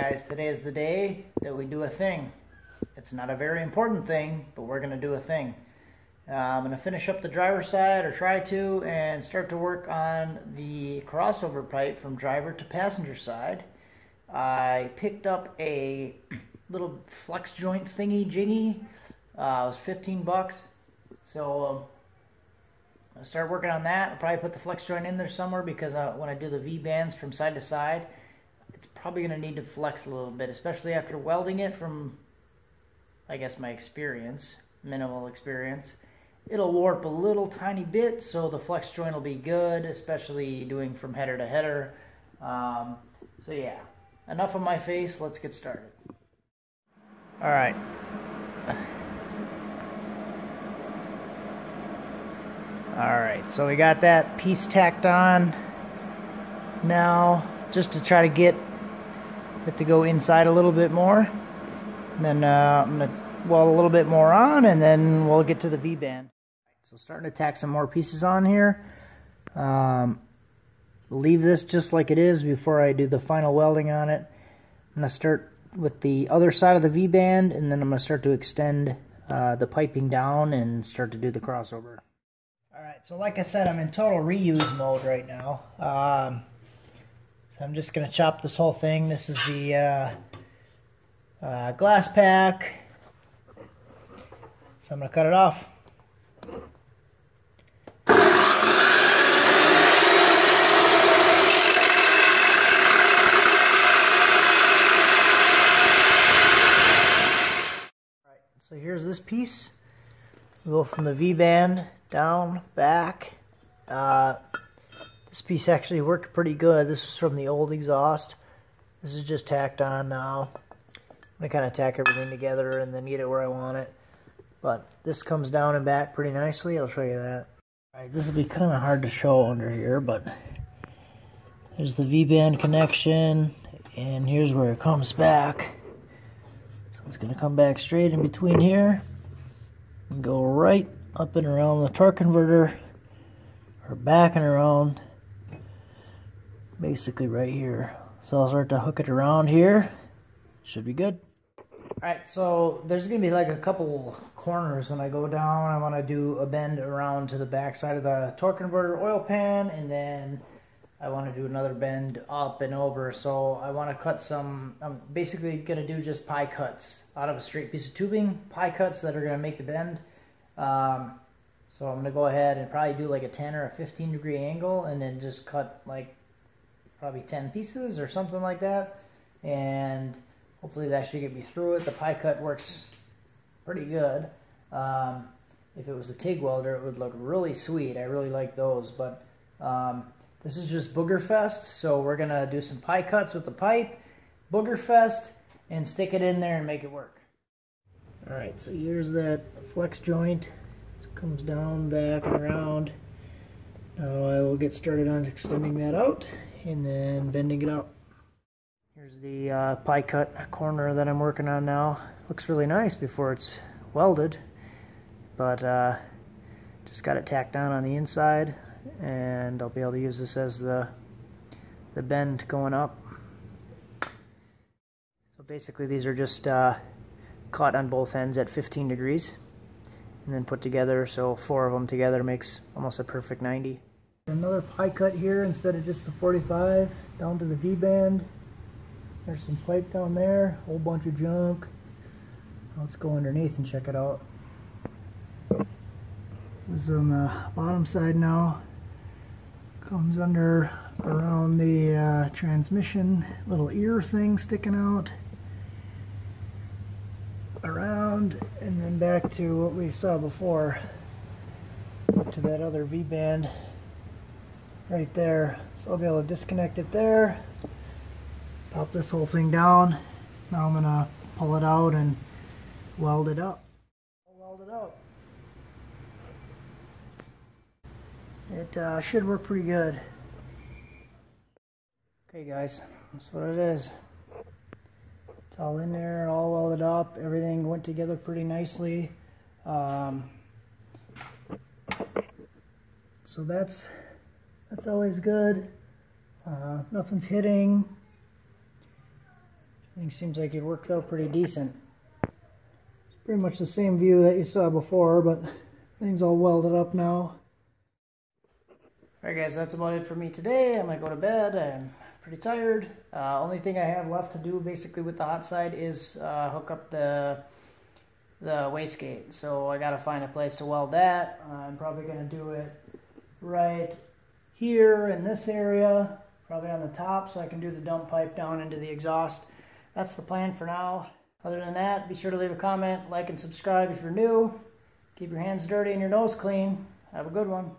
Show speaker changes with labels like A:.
A: Guys, today is the day that we do a thing. It's not a very important thing, but we're going to do a thing. I'm going to finish up the driver's side, or try to, and start to work on the crossover pipe from driver to passenger side. I picked up a little flex joint thingy jiggy. It was 15 bucks. So I'll start working on that. I'll probably put the flex joint in there somewhere because when I do the V-bands from side to side, it's probably going to need to flex a little bit, especially after welding it from, I guess, my experience, minimal experience. It'll warp a little tiny bit, so the flex joint will be good, especially doing from header to header. So yeah, enough of my face, let's get started. Alright. Alright, so we got that piece tacked on now, just to try to get it to go inside a little bit more. And then I'm going to weld a little bit more on, and then we'll get to the V-band. So starting to tack some more pieces on here. Leave this just like it is before I do the final welding on it. I'm going to start with the other side of the V-band, and then I'm going to start to extend the piping down and start to do the crossover. Alright, so like I said, I'm in total reuse mode right now. So I'm just going to chop this whole thing. This is the glass pack. So I'm going to cut it off. So here's this piece. We go from the V-band down, back. This piece actually worked pretty good. This is from the old exhaust. This is just tacked on now. I'm going to kind of tack everything together and then get it where I want it. But this comes down and back pretty nicely. I'll show you that. Alright, this will be kind of hard to show under here, but there's the V-band connection, and here's where it comes back. So it's going to come back straight in between here and go right up and around the torque converter, or back and around, basically right here. So I'll start to hook it around here. Should be good. Alright, so there's going to be like a couple corners when I go down. I want to do a bend around to the back side of the torque converter oil pan, and then I want to do another bend up and over. So I want to cut some, I'm basically going to do just pie cuts out of a straight piece of tubing, pie cuts that are going to make the bend. So I'm going to go ahead and probably do like a 10 or a 15 degree angle, and then just cut like probably 10 pieces or something like that, and hopefully that should get me through it. The pie cut works pretty good. If it was a TIG welder, it would look really sweet. I really like those, but this is just Booger Fest, so we're going to do some pie cuts with the pipe, Booger Fest, and stick it in there and make it work. Alright, so here's that flex joint. It comes down, back, and around. Now I will get started on extending that out and then bending it out. Here's the pie cut corner that I'm working on now. Looks really nice before it's welded, but just got it tacked down on the inside, and I'll be able to use this as the bend going up. So basically these are just cut on both ends at 15 degrees and then put together, so 4 of them together makes almost a perfect 90. Another pie cut here instead of just the 45 down to the V-band. There's some pipe down there, a whole bunch of junk. Let's go underneath and check it out. This is on the bottom side now. Comes under around the transmission, little ear thing sticking out. Around and then back to what we saw before, up to that other V-band right there. So I'll be able to disconnect it there, pop this whole thing down. Now I'm gonna pull it out and weld it up. It should work pretty good. Okay guys, that's what it is. It's all in there, all welded up. Everything went together pretty nicely. So that's always good. Nothing's hitting. Everything seems like it worked out pretty decent. It's pretty much the same view that you saw before, but things all welded up now. Alright guys, that's about it for me today. I'm going to go to bed. I'm pretty tired. Only thing I have left to do basically with the hot side is hook up the wastegate. So I got to find a place to weld that. I'm probably going to do it right here in this area, probably on the top, so I can do the dump pipe down into the exhaust. That's the plan for now. Other than that, be sure to leave a comment, like, and subscribe if you're new. Keep your hands dirty and your nose clean. Have a good one.